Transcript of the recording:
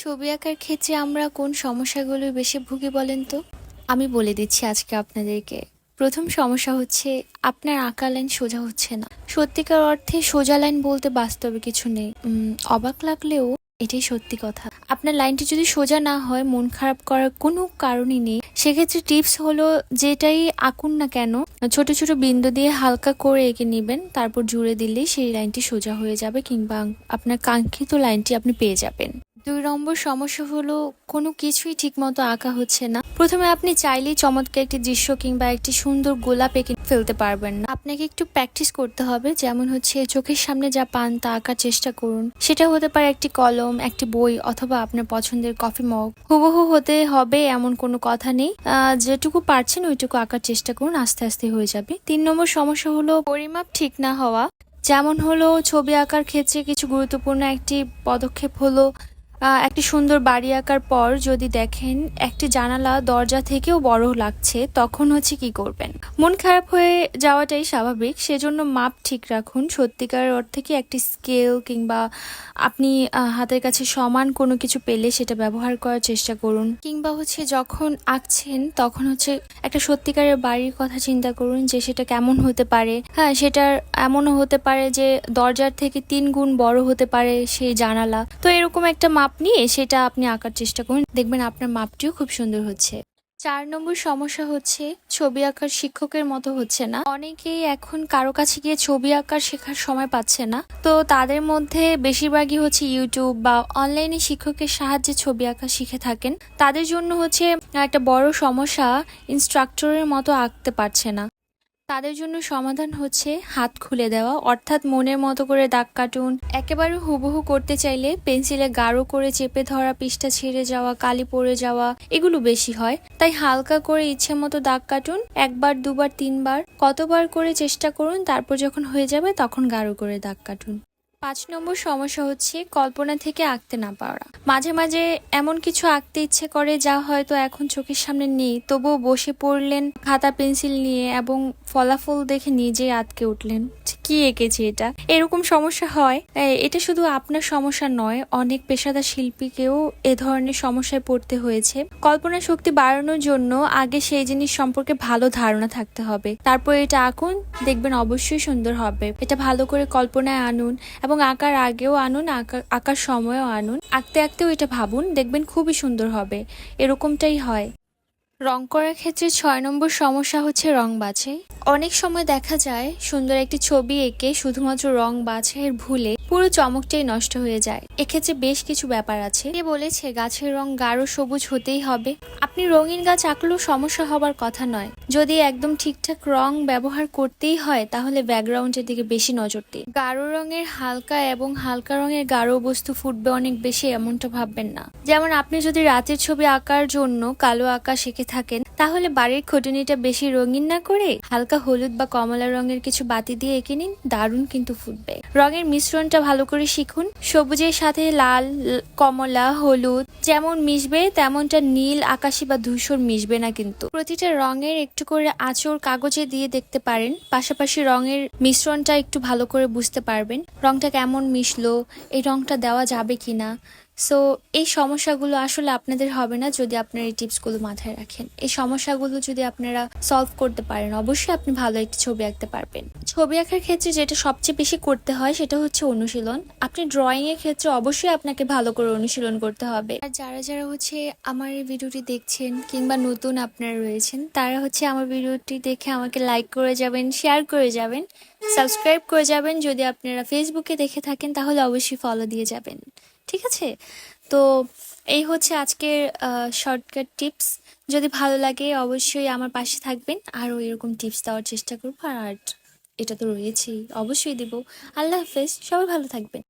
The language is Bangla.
ছবি আঁকার ক্ষেত্রে আমরা কোন সমস্যাগুলো বেশি ভুগি বলেন তো? আমি বলে দিচ্ছি আজকে আপনাদেরকে। প্রথম সমস্যা হচ্ছে আপনার আঁকা লাইন সোজা হচ্ছে না। সত্যিকার অর্থে সোজা লাইন বলতে বাস্তবে কিছু নেই। অবাক লাগলেও এটাই সত্যি কথা। আপনার লাইনটি যদি সোজা না হয়, মন খারাপ করার কোনো কারণই নেই। সেক্ষেত্রে টিপস হলো, যেটাই আঁকুন না কেন, ছোট ছোট বিন্দু দিয়ে হালকা করে এঁকে নিবেন, তারপর জুড়ে দিলেই সেই লাইনটি সোজা হয়ে যাবে, কিংবা আপনার কাঙ্ক্ষিত লাইনটি আপনি পেয়ে যাবেন। ২ নম্বর সমস্যা হলো, কোনো কিছুই ঠিকমতো আঁকা হচ্ছে না। প্রথমে আপনি চাইলেই চমৎকার একটি দৃশ্য কিংবা একটি সুন্দর গোলাপ এঁকে ফেলতে পারবেন না। আপনাকে একটু প্র্যাকটিস করতে হবে। যেমন হচ্ছে, চোখের সামনে যা পান তা আঁকার চেষ্টা করুন। সেটা হতে পারে একটি কলম, একটি বই, অথবা আপনার পছন্দের কফি মগ। হুবহু হতে হবে এমন কোনো কথা নেই। যেটুকু পারছেন ওইটুকু আঁকার চেষ্টা করুন, আস্তে আস্তে হয়ে যাবে। ৩ নম্বর সমস্যা হলো পরিমাপ ঠিক না হওয়া। যেমন হলো, ছবি আঁকার ক্ষেত্রে কিছু গুরুত্বপূর্ণ একটি পদক্ষেপ হলো, একটি সুন্দর বাড়ি আঁকার পর যদি দেখেন একটি জানালা দরজা থেকেও বড় লাগছে, তখন হচ্ছে কি করবেন? মন খারাপ হয়ে যাওয়াটাই স্বাভাবিক। সেজন্য মাপ ঠিক রাখুন। সত্যিকারের অর্থে কি একটি স্কেল কিংবা আপনি হাতের কাছে সমান কোনো কিছু পেলে সেটা ব্যবহার করার চেষ্টা করুন। কিংবা হচ্ছে যখন আঁকছেন তখন হচ্ছে একটা সত্যিকারের বাড়ির কথা চিন্তা করুন, যে সেটা কেমন হতে পারে। হ্যাঁ, সেটার এমনও হতে পারে যে দরজার থেকে ৩ গুণ বড় হতে পারে সেই জানালা। তো এরকম একটা মাপ নিয়ে সেটা আপনি আঁকার চেষ্টা করুন, দেখবেন আপনার মাপটিও খুব সুন্দর হচ্ছে। ৪ নম্বর সমস্যা হচ্ছে, ছবি আঁকার শিক্ষকের মতো হচ্ছে না। অনেকেই এখন কারো কাছে গিয়ে ছবি আঁকার শেখার সময় পাচ্ছে না। তো তাদের মধ্যে বেশিরভাগই হচ্ছে ইউটিউব বা অনলাইনে শিক্ষকের সাহায্যে ছবি আঁকা শিখে থাকেন। তাদের জন্য হচ্ছে একটা বড় সমস্যা, ইনস্ট্রাক্টরের মতো আঁকতে পারছে না। তাদের জন্য সমাধান হচ্ছে হাত খুলে দেওয়া, অর্থাৎ মনের মতো করে দাগ কাটুন। একেবারে হুবহু করতে চাইলে পেন্সিলে গাঢ় করে চেপে ধরা, পৃষ্ঠা ছিঁড়ে যাওয়া, কালি পড়ে যাওয়া, এগুলো বেশি হয়। তাই হালকা করে ইচ্ছে মতো দাগ কাটুন। ১ বার, ২ বার, ৩ বার, কতবার করে চেষ্টা করুন। তারপর যখন হয়ে যাবে তখন গাঢ় করে দাগ কাটুন। ৫ নম্বর সমস্যা হচ্ছে কল্পনা থেকে আঁকতে না পারা। মাঝে মাঝে এমন কিছু আঁকতে ইচ্ছে করে যা হয়তো এখন চোখের সামনে নেই, তবুও বসে পড়লেন খাতা পেন্সিল নিয়ে এবং ফলাফল দেখে নিজেই আঁতকে উঠলেন, কি এঁকেছি এটা। এরকম সমস্যা হয়। এটা শুধু আপনার সমস্যা নয়, অনেক পেশাদার শিল্পীকেও এ ধরনের সমস্যায় পড়তে হয়েছে। কল্পনা শক্তি বাড়ানোর জন্য আগে সেই জিনিস সম্পর্কে ভালো ধারণা থাকতে হবে, তারপর এটা আঁকুন, দেখবেন অবশ্যই সুন্দর হবে। এটা ভালো করে কল্পনায় আনুন, এবং আঁকার আগেও আনুন, আঁকার সময়ও আনুন। আঁকতে আঁকতেও এটা ভাবুন, দেখবেন খুবই সুন্দর হবে। এরকমটাই হয়। রং করার ক্ষেত্রে ৬ নম্বর সমস্যা হচ্ছে রং বাছাই। অনেক সময় দেখা যায় সুন্দর একটি ছবি এঁকে শুধুমাত্র রং বাছাইয়ের ভুলে পুরো চমকটাই নষ্ট হয়ে যায়। এক্ষেত্রে বেশ কিছু ব্যাপার আছে। কে বলেছে গাছের রং গাঢ় সবুজ হতেই হবে? আপনি রঙিন গাছ আঁকলেও সমস্যা হবার কথা নয়। যদি একদম ঠিকঠাক রং ব্যবহার করতেই হয়, তাহলে ব্যাকগ্রাউন্ডের দিকে বেশি নজর দিন। গাঢ় রঙের হালকা এবং হালকা রঙের গাঢ় বস্তু ফুটবে অনেক বেশি, এমনটা ভাববেন না। যেমন আপনি যদি রাতের ছবি আঁকার জন্য কালো আঁকা শিখে থাকেন, তাহলে বাড়ির খুঁটিনিটা বেশি রঙিন না করে হালকা হলুদ বা কমলা রঙের কিছু বাতি দিয়ে এঁকে নিন, দারুণ কিন্তু ফুটবে। রঙের মিশ্রণটা ভালো করে শিখুন। সবুজের সাথে লাল, কমলা, হলুদ যেমন মিশবে, তেমনটা নীল, আকাশি বা ধূসর মিশবে না কিন্তু। প্রতিটা রঙের একটু করে আঁচড় কাগজে দিয়ে দেখতে পারেন, পাশাপাশি রঙের মিশ্রণটা একটু ভালো করে বুঝতে পারবেন রংটা কেমন মিশলো, এই রংটা দেওয়া যাবে কিনা। সো এই সমস্যাগুলো আসলে আপনাদের হবে না যদি আপনারা এই টিপসগুলো মাথায় রাখেন। এই সমস্যাগুলো যদি আপনারা সলভ করতে পারেন, অবশ্যই আপনি ভালো একটি ছবি আঁকতে পারবেন। ছবি আঁকার ক্ষেত্রে যেটা সবচেয়ে বেশি করতে হয় সেটা হচ্ছে অনুশীলন। আপনি ড্রয়িং এর ক্ষেত্রে অবশ্যই আপনাকে ভালো করে অনুশীলন করতে হবে। আর যারা যারা হচ্ছে আমার এই ভিডিওটি দেখছেন কিংবা নতুন আপনারা রয়েছেন, তারা হচ্ছে আমার ভিডিওটি দেখে আমাকে লাইক করে যাবেন, শেয়ার করে যাবেন, সাবস্ক্রাইব করে যাবেন। যদি আপনারা ফেসবুকে দেখে থাকেন তাহলে অবশ্যই ফলো দিয়ে যাবেন। ঠিক আছে? তো এই হচ্ছে আজকের শর্টকাট টিপস। যদি ভালো লাগে অবশ্যই আমার পাশে থাকবেন, আরও এরকম টিপস দেওয়ার চেষ্টা করবো। আর এটা তো রয়েছেই, অবশ্যই দিব। আল্লাহ হাফেজ, সবাই ভালো থাকবেন।